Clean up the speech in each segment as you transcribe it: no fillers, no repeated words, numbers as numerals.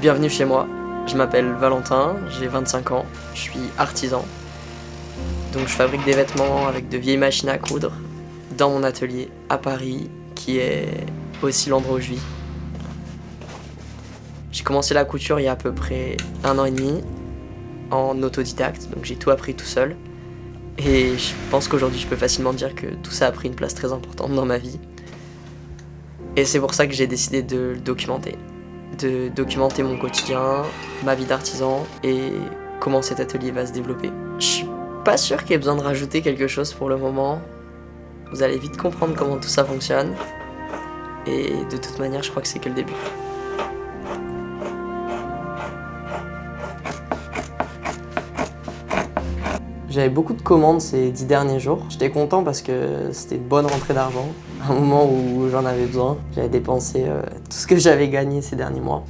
Bienvenue chez moi, je m'appelle Valentin, j'ai 25 ans, je suis artisan. Donc je fabrique des vêtements avec de vieilles machines à coudre dans mon atelier à Paris, qui est aussi l'endroit où je vis. J'ai commencé la couture il y a à peu près 1 an et demi, en autodidacte, donc j'ai tout appris tout seul. Et je pense qu'aujourd'hui je peux facilement dire que tout ça a pris une place très importante dans ma vie. Et c'est pour ça que j'ai décidé de le documenter. De documenter mon quotidien, ma vie d'artisan et comment cet atelier va se développer. Je suis pas sûr qu'il y ait besoin de rajouter quelque chose pour le moment. Vous allez vite comprendre comment tout ça fonctionne. Et de toute manière, je crois que c'est que le début. J'avais beaucoup de commandes ces 10 derniers jours. J'étais content parce que c'était une bonne rentrée d'argent. Un moment où j'en avais besoin. J'avais dépensé tout ce que j'avais gagné ces derniers mois.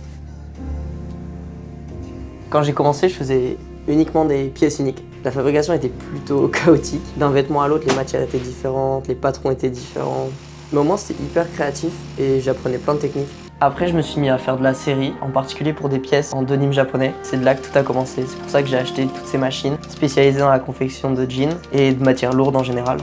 Quand j'ai commencé, je faisais uniquement des pièces uniques. La fabrication était plutôt chaotique. D'un vêtement à l'autre, les matières étaient différentes, les patrons étaient différents. Mais au moins, c'était hyper créatif et j'apprenais plein de techniques. Après, je me suis mis à faire de la série, en particulier pour des pièces en denim japonais. C'est de là que tout a commencé. C'est pour ça que j'ai acheté toutes ces machines spécialisées dans la confection de jeans et de matières lourdes en général.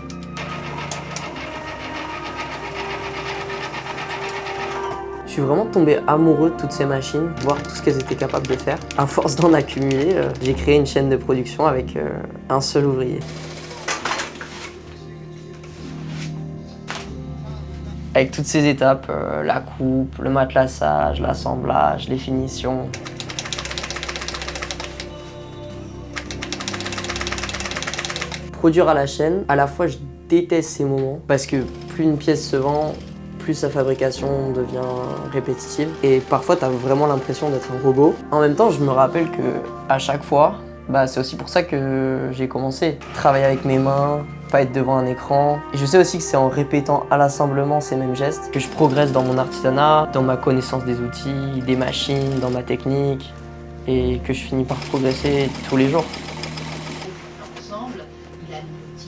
Je suis vraiment tombé amoureux de toutes ces machines, voir tout ce qu'elles étaient capables de faire. À force d'en accumuler, j'ai créé une chaîne de production avec un seul ouvrier. Avec toutes ces étapes, la coupe, le matelassage, l'assemblage, les finitions. Produire à la chaîne, à la fois je déteste ces moments parce que plus une pièce se vend, plus sa fabrication devient répétitive et parfois tu as vraiment l'impression d'être un robot. En même temps, je me rappelle que à chaque fois, c'est aussi pour ça que j'ai commencé. Travailler avec mes mains, pas être devant un écran. Et je sais aussi que c'est en répétant à l'assemblement ces mêmes gestes que je progresse dans mon artisanat, dans ma connaissance des outils, des machines, dans ma technique et que je finis par progresser tous les jours.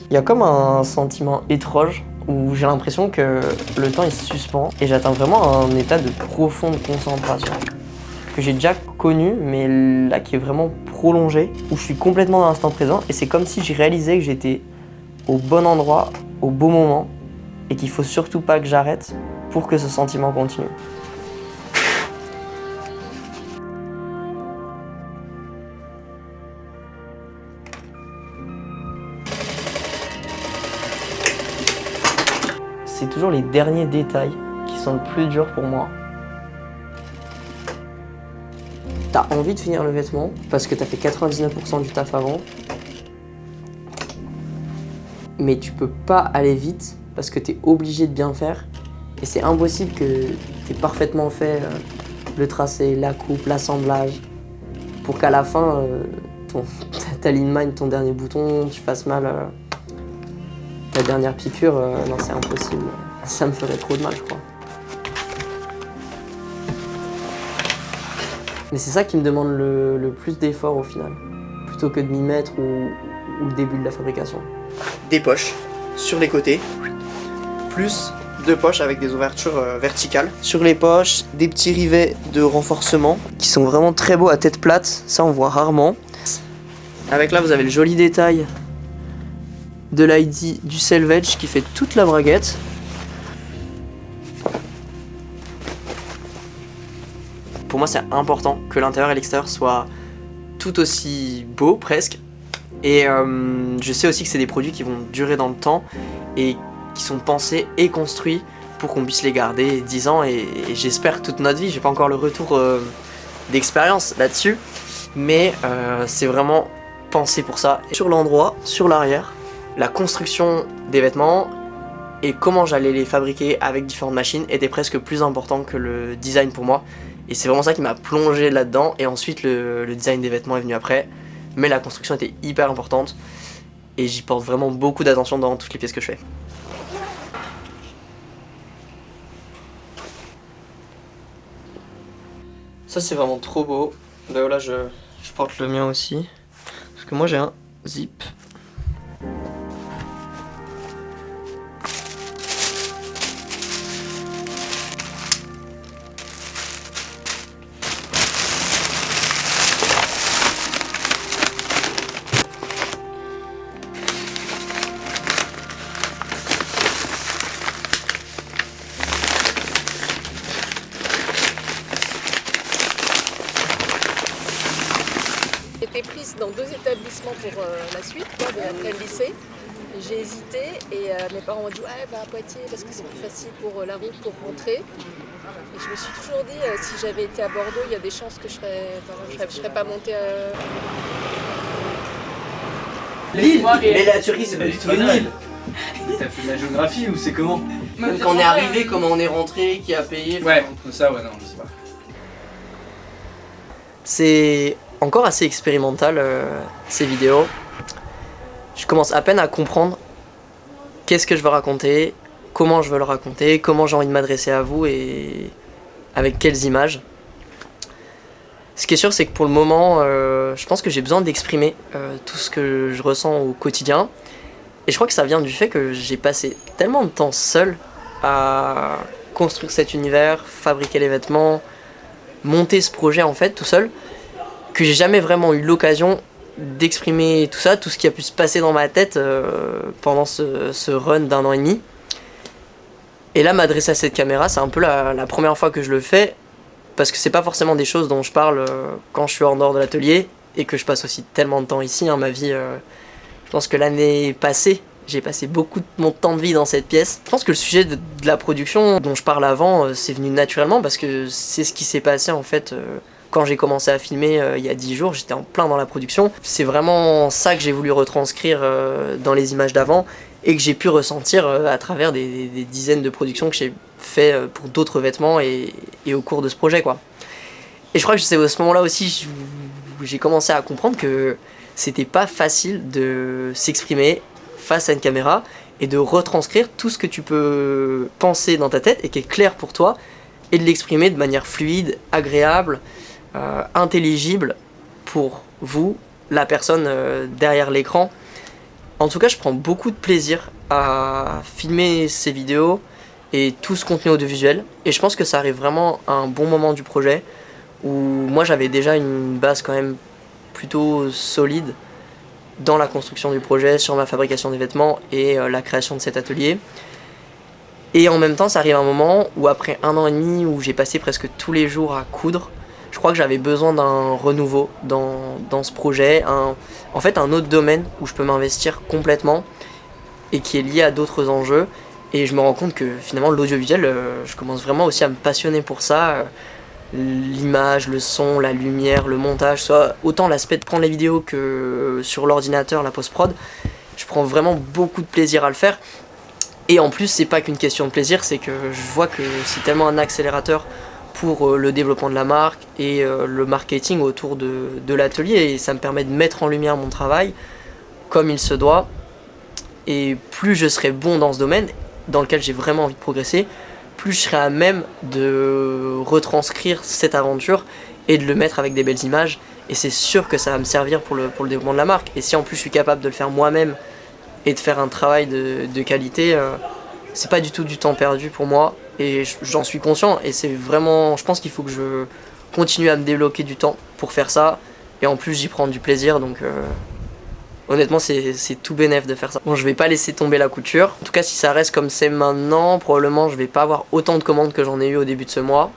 Il y a comme un sentiment étrange où j'ai l'impression que le temps il se suspend et j'atteins vraiment un état de profonde concentration que j'ai déjà connu, mais là qui est vraiment prolongé, où je suis complètement dans l'instant présent et c'est comme si je réalisais que j'étais au bon endroit, au bon moment et qu'il faut surtout pas que j'arrête pour que ce sentiment continue. C'est toujours les derniers détails qui sont le plus durs pour moi. T'as envie de finir le vêtement parce que t'as fait 99% du taf avant. Mais tu peux pas aller vite parce que t'es obligé de bien faire. Et c'est impossible que t'aies parfaitement fait le tracé, la coupe, l'assemblage. Pour qu'à la fin, ta ligne line, ton dernier bouton, tu fasses mal ta dernière piqûre. Non, c'est impossible. Ça me ferait trop de mal, je crois. Mais c'est ça qui me demande le plus d'efforts au final, plutôt que de m'y mettre ou le début de la fabrication. Des poches sur les côtés, plus 2 poches avec des ouvertures verticales. Sur les poches, des petits rivets de renforcement qui sont vraiment très beaux à tête plate, ça on voit rarement. Avec là vous avez le joli détail de l'ID du selvage qui fait toute la braguette. Pour moi, c'est important que l'intérieur et l'extérieur soient tout aussi beaux, presque. Et je sais aussi que c'est des produits qui vont durer dans le temps et qui sont pensés et construits pour qu'on puisse les garder 10 ans et j'espère toute notre vie. J'ai pas encore le retour d'expérience là-dessus, mais c'est vraiment pensé pour ça. Et sur l'endroit, sur l'arrière, la construction des vêtements et comment j'allais les fabriquer avec différentes machines était presque plus important que le design pour moi. Et c'est vraiment ça qui m'a plongé là-dedans. Et ensuite, le design des vêtements est venu après. Mais la construction était hyper importante. Et j'y porte vraiment beaucoup d'attention dans toutes les pièces que je fais. Ça, c'est vraiment trop beau. Ben voilà, je porte le mien aussi. Parce que moi, j'ai un zip. été prise dans 2 établissements pour la suite, quoi, après le lycée. J'ai hésité et mes parents m'ont dit ouais, bah, à Poitiers parce que c'est plus facile pour la route pour rentrer. Et je me suis toujours dit si j'avais été à Bordeaux, il y a des chances que je serais pas montée L'île. Mais la Turquie c'est pas du tout une île. T'as fait de la géographie ou c'est comment? Quand on est arrivé, comment on est rentré, qui a payé. Ouais, ça ouais, non, je sais pas. C'est encore assez expérimental ces vidéos. Je commence à peine à comprendre qu'est-ce que je veux raconter, comment je veux le raconter, comment j'ai envie de m'adresser à vous et avec quelles images. Ce qui est sûr, c'est que pour le moment, je pense que j'ai besoin d'exprimer tout ce que je ressens au quotidien. Et je crois que ça vient du fait que j'ai passé tellement de temps seul à construire cet univers, fabriquer les vêtements, monter ce projet en fait tout seul, que j'ai jamais vraiment eu l'occasion d'exprimer tout ça, tout ce qui a pu se passer dans ma tête pendant ce run d'1 an et demi. Et là, m'adresser à cette caméra, c'est un peu la première fois que je le fais, parce que c'est pas forcément des choses dont je parle quand je suis en dehors de l'atelier, et que je passe aussi tellement de temps ici, ma vie, je pense que l'année passée, j'ai passé beaucoup de mon temps de vie dans cette pièce. Je pense que le sujet de la production dont je parle avant, c'est venu naturellement, parce que c'est ce qui s'est passé en fait quand j'ai commencé à filmer il y a 10 jours, j'étais en plein dans la production. C'est vraiment ça que j'ai voulu retranscrire dans les images d'avant et que j'ai pu ressentir à travers des dizaines de productions que j'ai fait pour d'autres vêtements et au cours de ce projet, quoi. Et je crois que c'est à ce moment-là aussi où j'ai commencé à comprendre que c'était pas facile de s'exprimer face à une caméra et de retranscrire tout ce que tu peux penser dans ta tête et qui est clair pour toi et de l'exprimer de manière fluide, agréable, intelligible pour vous, la personne derrière l'écran. En tout cas, je prends beaucoup de plaisir à filmer ces vidéos et tout ce contenu audiovisuel. Et je pense que ça arrive vraiment à un bon moment du projet où moi j'avais déjà une base quand même plutôt solide dans la construction du projet, sur ma fabrication des vêtements et la création de cet atelier. Et en même temps, ça arrive à un moment où après 1 an et demi où j'ai passé presque tous les jours à coudre, je crois que j'avais besoin d'un renouveau dans ce projet, en fait un autre domaine où je peux m'investir complètement et qui est lié à d'autres enjeux. Et je me rends compte que finalement l'audiovisuel, je commence vraiment aussi à me passionner pour ça. L'image, le son, la lumière, le montage, soit autant l'aspect de prendre les vidéos que sur l'ordinateur, la post-prod, je prends vraiment beaucoup de plaisir à le faire. Et en plus, c'est pas qu'une question de plaisir, c'est que je vois que c'est tellement un accélérateur pour le développement de la marque et le marketing autour de l'atelier, et ça me permet de mettre en lumière mon travail comme il se doit. Et plus je serai bon dans ce domaine, dans lequel j'ai vraiment envie de progresser, plus je serai à même de retranscrire cette aventure et de le mettre avec des belles images. Et c'est sûr que ça va me servir pour le développement de la marque. Et si en plus je suis capable de le faire moi-même et de faire un travail de qualité, c'est pas du tout du temps perdu pour moi. Et j'en suis conscient. Et c'est vraiment, je pense qu'il faut que je continue à me débloquer du temps pour faire ça. Et en plus j'y prends du plaisir, donc honnêtement, c'est tout bénef de faire ça. Bon, je vais pas laisser tomber la couture. En tout cas, si ça reste comme c'est maintenant, probablement je vais pas avoir autant de commandes que j'en ai eu au début de ce mois,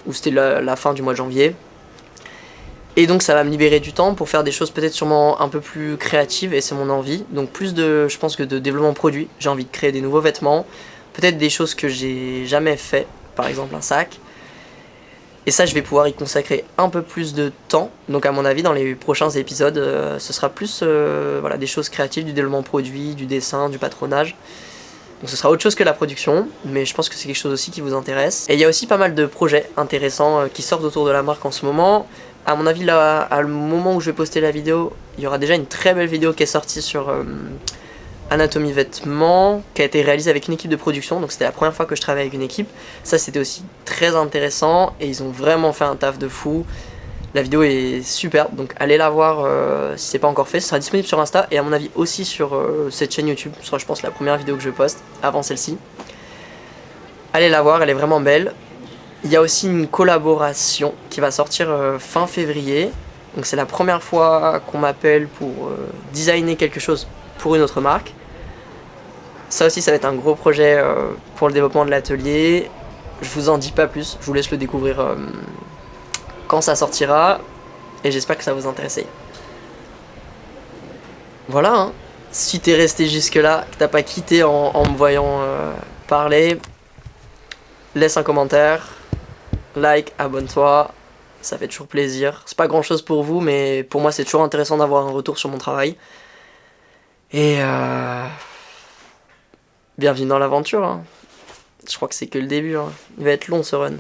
où c'était la fin du mois de janvier. Et donc ça va me libérer du temps pour faire des choses peut-être sûrement un peu plus créatives, et c'est mon envie. Donc plus de, je pense que de développement produit. J'ai envie de créer des nouveaux vêtements, peut-être des choses que j'ai jamais fait, par exemple un sac. Et ça, je vais pouvoir y consacrer un peu plus de temps. Donc à mon avis, dans les prochains épisodes, ce sera plus voilà, des choses créatives, du développement produit, du dessin, du patronage. Donc ce sera autre chose que la production, mais je pense que c'est quelque chose aussi qui vous intéresse. Et il y a aussi pas mal de projets intéressants qui sortent autour de la marque en ce moment. À mon avis, là, à le moment où je vais poster la vidéo, il y aura déjà une très belle vidéo qui est sortie sur Anatomie Vêtements, qui a été réalisée avec une équipe de production. Donc c'était la première fois que je travaillais avec une équipe. Ça, c'était aussi très intéressant et ils ont vraiment fait un taf de fou. La vidéo est superbe, donc allez la voir si c'est pas encore fait. Ce sera disponible sur Insta et à mon avis aussi sur cette chaîne YouTube. Ce sera, je pense, la première vidéo que je poste avant celle-ci. Allez la voir, elle est vraiment belle. Il y a aussi une collaboration qui va sortir fin février. Donc c'est la première fois qu'on m'appelle pour designer quelque chose pour une autre marque. Ça aussi, ça va être un gros projet pour le développement de l'atelier. Je vous en dis pas plus, je vous laisse le découvrir quand ça sortira et j'espère que ça va vous intéresser. Voilà, hein. Si t'es resté jusque-là, que t'as pas quitté en me voyant parler, laisse un commentaire, like, abonne-toi, ça fait toujours plaisir. C'est pas grand-chose pour vous, mais pour moi c'est toujours intéressant d'avoir un retour sur mon travail. Et bienvenue dans l'aventure, hein. Je crois que c'est que le début, hein. Il va être long ce run.